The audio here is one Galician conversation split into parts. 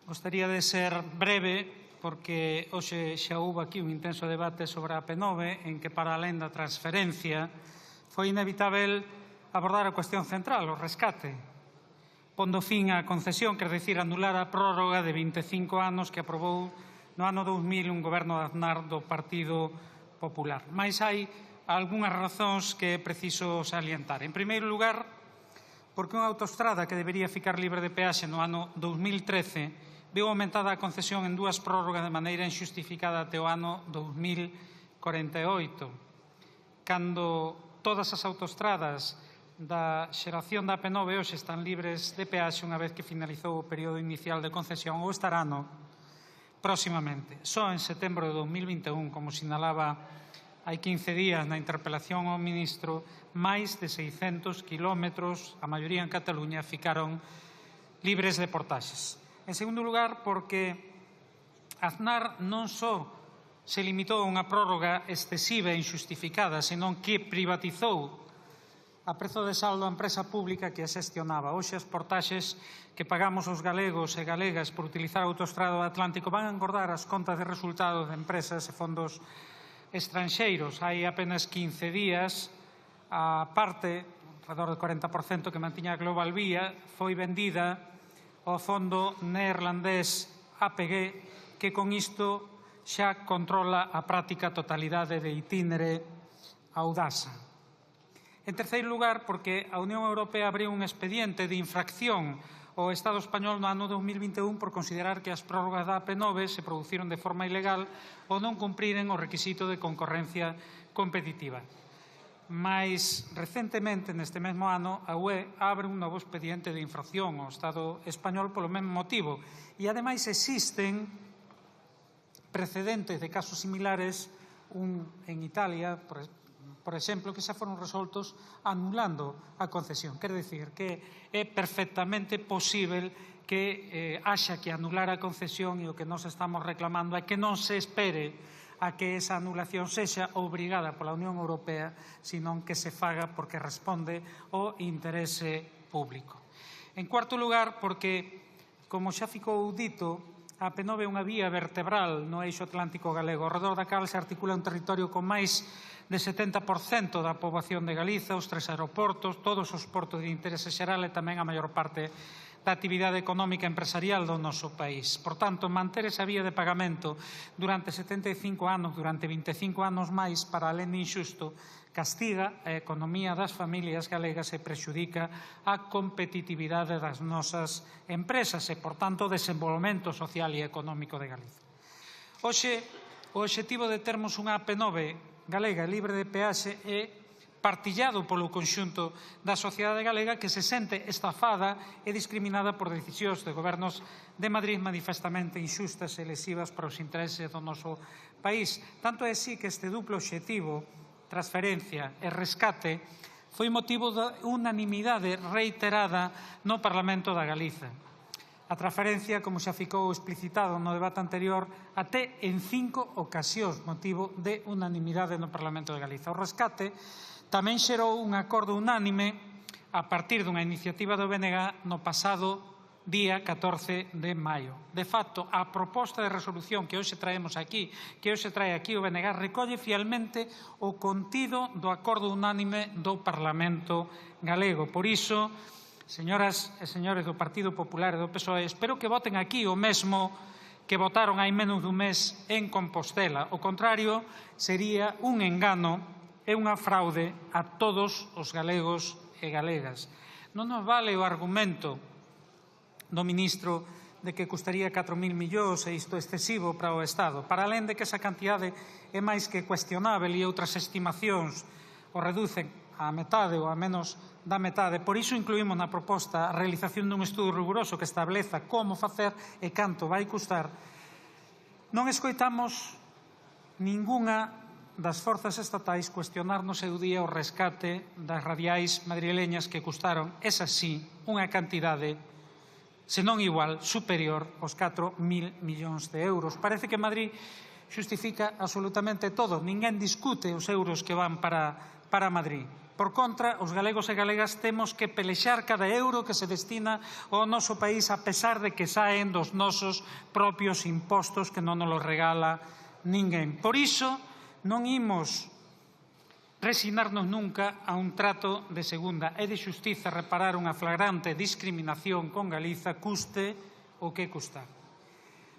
Gostaría de ser breve, porque hoxe xa houve aquí un intenso debate sobre a P9, en que, para alén da transferencia, foi inevitável abordar a cuestión central, o rescate, pondo fin á concesión, quer dicir, anular a prórroga de 25 anos que aprobou no ano 2000 un goberno de Aznar do Partido Popular. Mais hai algunhas razóns que é preciso salientar. En primeiro lugar, porque unha autoestrada que debería ficar libre de peaxe no ano 2013 veu aumentada a concesión en dúas prórrogas de maneira inxustificada até o ano 2048. Cando todas as autoestradas da xeración da P9 hoxe están libres de peaxe unha vez que finalizou o período inicial de concesión, ou estarán próximamente. Só en setembro de 2021, como sinalaba hai 15 días na interpelación ao ministro, máis de 600 kilómetros, a maioría en Cataluña, ficaron libres de portaxes. En segundo lugar, porque Aznar non só se limitou a unha prórroga excesiva e inxustificada, senón que privatizou a prezo de saldo a empresa pública que a xestionaba. Hoxe as portaxes que pagamos os galegos e galegas por utilizar a autoestrada do Atlántico van a engordar as contas de resultados de empresas e fondos estranxeiros. Hai apenas 15 días, a parte, alrededor do 40% que mantiña a Global Vía, foi vendida ao fondo neerlandés APG, que con isto xa controla a práctica totalidade de Itinere Audasa. En terceiro lugar, porque a Unión Europea abriu un expediente de infracción ao Estado español no ano 2021 por considerar que as prórrogas da AP9 se produciron de forma ilegal ou non cumpriren o requisito de concorrencia competitiva. Mais, recentemente, neste mesmo ano, a UE abre un novo expediente de infracción ao Estado español polo mesmo motivo. E, ademais, existen precedentes de casos similares, un en Italia, por exemplo, que xa foron resoltos anulando a concesión. Quer dicir que é perfectamente posible que haxa que anular a concesión, e o que nos estamos reclamando é que non se espere a que esa anulación sexa obrigada pola Unión Europea, senón que se faga porque responde ao interese público. En cuarto lugar, porque, como xa ficou dito, a P9 é unha vía vertebral no eixo atlántico galego, ao redor da cal se articula un territorio con máis de 70% da poboación de Galiza, os 3 aeroportos, todos os portos de interese xeral e tamén a maior parte da actividade económica empresarial do noso país. Por tanto, manter esa vía de pagamento durante 75 anos, durante 25 anos máis, para alén de inxusto, castiga a economía das familias galegas e prexudica a competitividade das nosas empresas e, por tanto, o desenvolvemento social e económico de Galiza. Hoxe, o obxectivo de termos unha AP9 galega libre de peaxe é partillado polo conxunto da sociedade galega, que se sente estafada e discriminada por decisións de gobernos de Madrid manifestamente inxustas e lesivas para os intereses do noso país. Tanto é así que este duplo obxectivo, transferencia e rescate, foi motivo de unanimidade reiterada no Parlamento da Galiza. A transferencia, como xa ficou explicitado no debate anterior, até en 5 ocasións, motivo de unanimidade no Parlamento de Galiza. O rescate tamén xerou un acordo unánime a partir dunha iniciativa do BNG no pasado día 14 de maio. De facto, a proposta de resolución que hoxe traemos aquí, que hoxe trae aquí o BNG, recolle fielmente o contido do acordo unánime do Parlamento galego. Por iso, señoras e señores do Partido Popular e do PSOE, espero que voten aquí o mesmo que votaron hai menos dun mes en Compostela. O contrario sería un engano é unha fraude a todos os galegos e galegas. Non nos vale o argumento do ministro de que custaría 4.000 millóns e isto excesivo para o Estado, para alén de que esa cantidade é máis que cuestionável e outras estimacións o reducen á metade ou a menos da metade. Por iso incluímos na proposta a realización dun estudo riguroso que estableza como facer e canto vai custar. Non escoitamos ningunha das forzas estatais cuestionar no seu día o rescate das radiais madrileñas que custaron, esa sí, unha cantidade, senón igual, superior aos 4.000 millóns de euros. Parece que Madrid xustifica absolutamente todo. Ninguén discute os euros que van para Madrid. Por contra, os galegos e galegas temos que pelexar cada euro que se destina ao noso país a pesar de que saen dos nosos propios impostos que non nos regala ninguén. Por iso, non imos resignarnos nunca a un trato de segunda. É de xustiza reparar unha flagrante discriminación con Galiza, custe o que custar.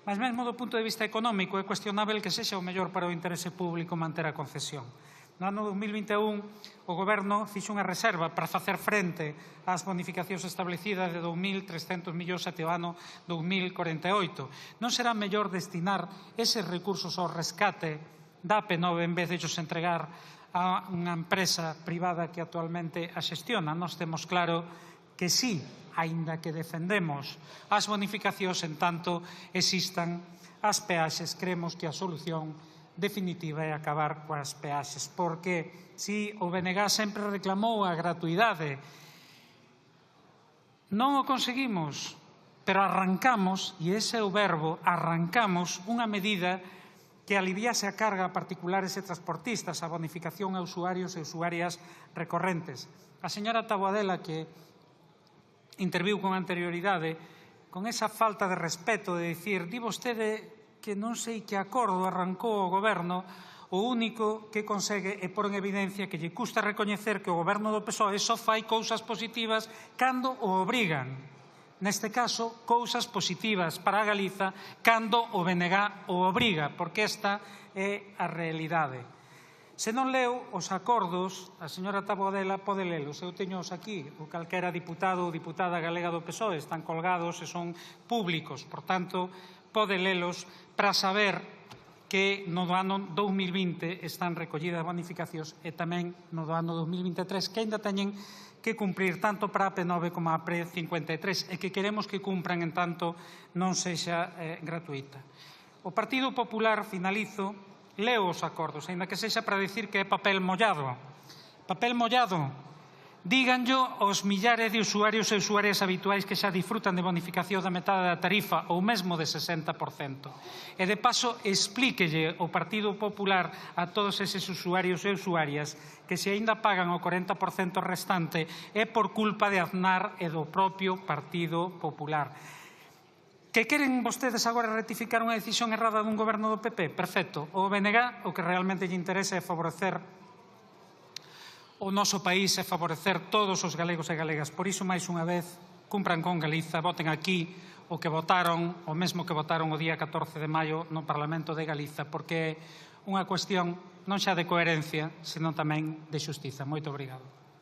Mas mesmo do punto de vista económico é cuestionável que sexa o mellor para o interese público manter a concesión. No ano 2021, o Goberno fixo unha reserva para facer frente ás bonificacións establecidas de 2.300 millóns até o ano 2048. Non será mellor destinar eses recursos ao rescate da AP9 en vez de ellos entregar a unha empresa privada que actualmente a xestiona? Nós temos claro que sí, aínda que defendemos as bonificacións en tanto existan as peaxes. Creemos que a solución definitiva é acabar coas peaxes, porque si o BNG sempre reclamou a gratuidade, non o conseguimos, pero arrancamos, e ese é o verbo, arrancamos unha medida que aliviase a carga a particulares e transportistas, a bonificación a usuarios e usuarias recorrentes. A señora Taboadela, que interviu con anterioridade, con esa falta de respeto de dicir, di vostede que non sei que acordo arrancou o Goberno, o único que consegue é pôr en evidencia que lle custa recoñecer que o Goberno do PSOE só fai cousas positivas cando o obrigan. Neste caso, cousas positivas para a Galiza cando o BNG o obriga, porque esta é a realidade. Se non leu os acordos, a señora Taboadela pode lelos. Eu teños aquí, o calquera diputado ou diputada galega do PSOE, están colgados e son públicos, por tanto, pode lelos para saber que no ano 2020 están recollidas bonificacións e tamén no ano 2023 que ainda teñen que cumprir tanto para a AP9 como a Pre53 e que queremos que cumpran en tanto non sexa gratuita. O Partido Popular, finalizo, leo os acordos, aínda que sexa para dicir que é papel mollado. Papel mollado. Díganllo aos millares de usuarios e usuarias habituais que xa disfrutan de bonificación da metade da tarifa ou mesmo de 60%. E de paso explíquelle o Partido Popular a todos eses usuarios e usuarias que se aínda pagan o 40% restante é por culpa de Aznar e do propio Partido Popular. Que queren vostedes agora rectificar unha decisión errada dun goberno do PP? Perfecto. O BNG o que realmente lle interesa é favorecer o noso país e favorecer todos os galegos e galegas. Por iso, máis unha vez, cumpran con Galiza, voten aquí o que votaron, o mesmo que votaron o día 14 de maio no Parlamento de Galiza, porque é unha cuestión non xa de coherencia, senón tamén de xustiza. Moito obrigado.